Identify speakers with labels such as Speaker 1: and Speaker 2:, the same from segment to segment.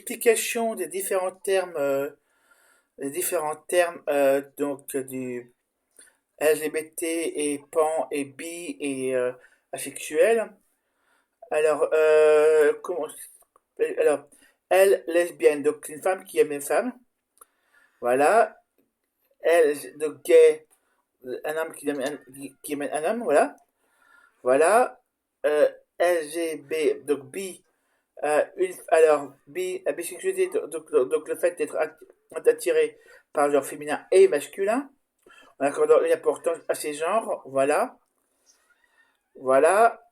Speaker 1: l'explication des différents termes donc du LGBT et pan et bi et asexuel. Alors, alors, elle, lesbienne, donc c'est une femme qui aime une femme. Voilà. Elle, donc gay, un homme qui aime un homme, voilà. Voilà. LGB, donc bi, alors, la bisexualité, donc le fait d'être attiré par le genre féminin et masculin, en accordant une importance à ces genres, voilà. Voilà.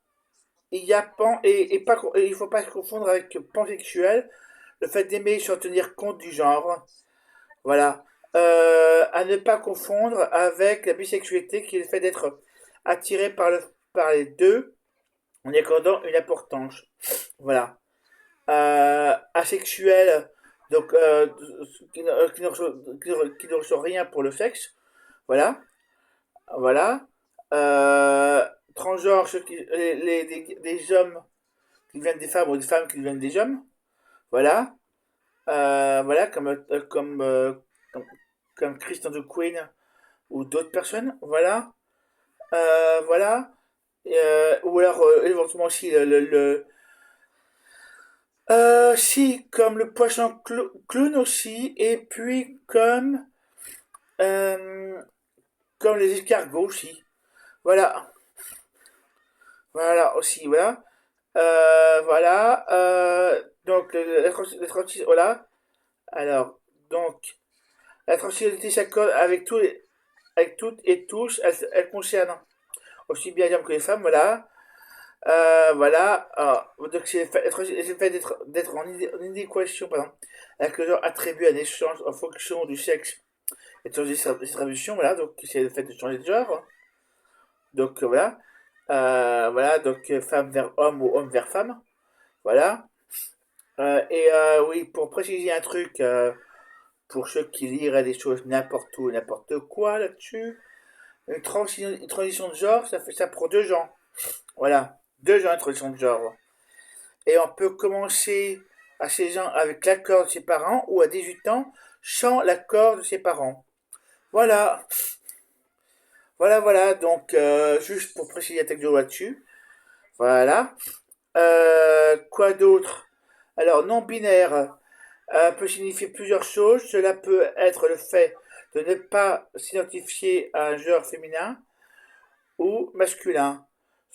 Speaker 1: Il y a pan, et il faut pas se confondre avec pansexuel, le fait d'aimer sans tenir compte du genre, voilà. À ne pas confondre avec la bisexualité qui est le fait d'être attiré par les deux en y accordant une importance. Voilà. Asexuel, donc qui ne reçoit rien pour le sexe. Voilà. Voilà. Transgenres, des hommes qui viennent des femmes ou des femmes qui viennent des hommes. Voilà. Voilà, comme, comme Christian de Queen ou d'autres personnes. Voilà. Voilà. Ou alors éventuellement aussi si, comme le poisson clown aussi, et puis euh, comme les escargots aussi. Voilà, voilà aussi, voilà. Voilà, donc la transition, voilà. Alors, donc, la transition s'accorde avec toutes et tous. Elle concerne aussi bien les hommes que les femmes, voilà. Voilà, donc c'est le fait d'être en inadéquation, pardon, avec le genre attribué à un échange en fonction du sexe et de changer sa distribution, voilà, donc c'est le fait de changer de genre. Donc voilà. Voilà, donc femme vers homme ou homme vers femme. Voilà. Oui, pour préciser un truc, pour ceux qui liraient des choses n'importe où, n'importe quoi là-dessus, une transition de genre, ça prend 2 ans. Voilà. 2 ans de transition de genre. Et on peut commencer à 16 ans avec l'accord de ses parents ou à 18 ans sans l'accord de ses parents. Voilà. Voilà, voilà. Donc, juste pour préciser la techno là-dessus. Voilà. Quoi d'autre? Alors, non-binaire peut signifier plusieurs choses. Cela peut être le fait de ne pas s'identifier à un genre féminin ou masculin.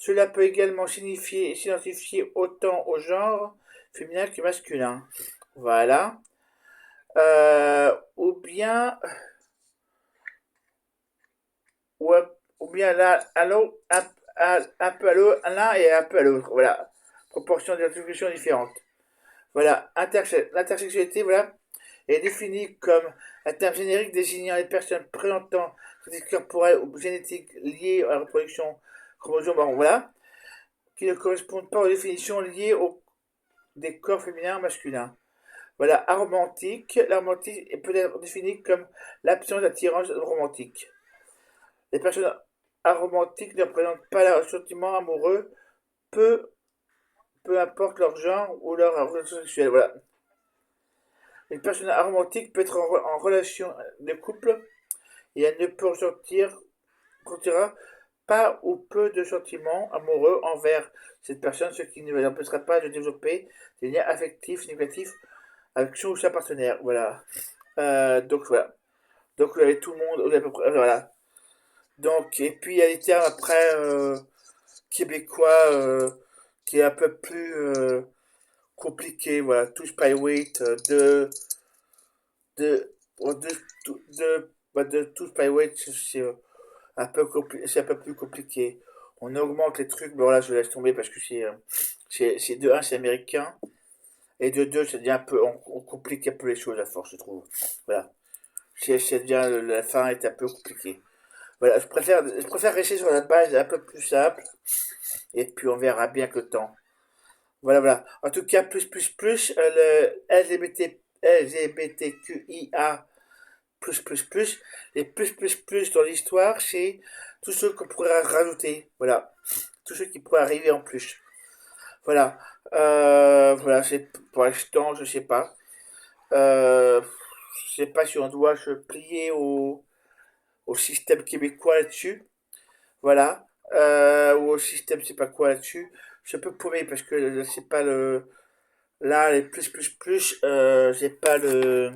Speaker 1: Cela peut également signifier s'identifier autant au genre féminin que masculin. Voilà. Ou bien, ou, ou bien là, un peu à l'un et un peu à l'autre. Voilà. Proportion d'identification différentes. Voilà. L'intersexualité, voilà, est définie comme un terme générique désignant les personnes présentant des corporelles ou génétiques liées à la reproduction chromosome. Bon, voilà. Qui ne correspondent pas aux définitions liées des corps féminins ou masculins. Voilà, aromantique. L'aromantique peut être définie comme l'absence d'attirance romantique. Les personnes aromantiques ne représentent pas leur sentiment amoureux, peu, peu importe leur genre ou leur orientation sexuelle. Voilà. Une personne aromantique peut être en relation de couple et elle ne peut ressentira pas ou peu de sentiments amoureux envers cette personne, ce qui ne l'empêchera pas de développer des liens affectifs négatifs avec son ou sa partenaire. Voilà. Donc voilà. Donc vous avez tout le monde, vous avez à peu près, voilà. Donc, et puis il y a les termes après québécois qui est un peu plus compliqué. Voilà. Touch by weight, de, de touch by weight, c'est c'est un peu plus compliqué. On augmente les trucs, bon là je laisse tomber parce que c'est de un c'est américain et de deux ça devient un peu on complique un peu les choses à force je trouve. Voilà. Ça devient la fin est un peu compliquée. Voilà, je préfère rester sur la base un peu plus simple et puis on verra bien que le temps. Voilà voilà. En tout cas le LGBTQIA les dans l'histoire, c'est tout ce qu'on pourrait rajouter. Voilà. Tout ce qui pourrait arriver en plus. Voilà. Voilà, c'est pour l'instant, je sais pas. Euh, je sais pas si on doit se plier au système québécois là-dessus. Voilà. Ou au système, c'est pas quoi là-dessus. Je peux paumer parce que c'est pas le. Là, les j'ai pas le.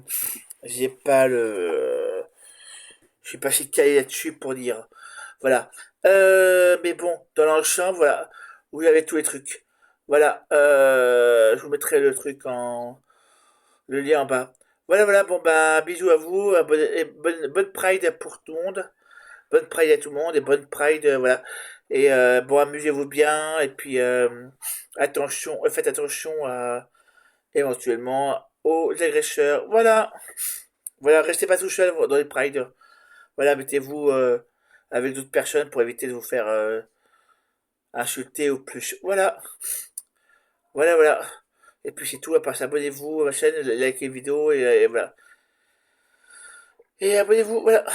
Speaker 1: J'ai pas le. Je suis pas si calé là-dessus pour dire. Voilà. Mais bon, dans l'ensemble, voilà. Vous avez tous les trucs. Voilà. Je vous mettrai le truc en. Le lien en bas. Voilà, voilà. Bon, bah, bisous à vous. Bonne Pride pour tout le monde. Bonne Pride à tout le monde et bonne Pride, voilà. Et bon, amusez-vous bien. Et puis, attention, faites attention à éventuellement aux agresseurs. Voilà. Voilà, restez pas tout seul dans les prides. Voilà, mettez-vous avec d'autres personnes pour éviter de vous faire insulter ou plus. Voilà. Voilà, voilà. Et puis c'est tout, à part ça, abonnez-vous à ma chaîne, likez les vidéos et voilà. Et abonnez-vous, voilà.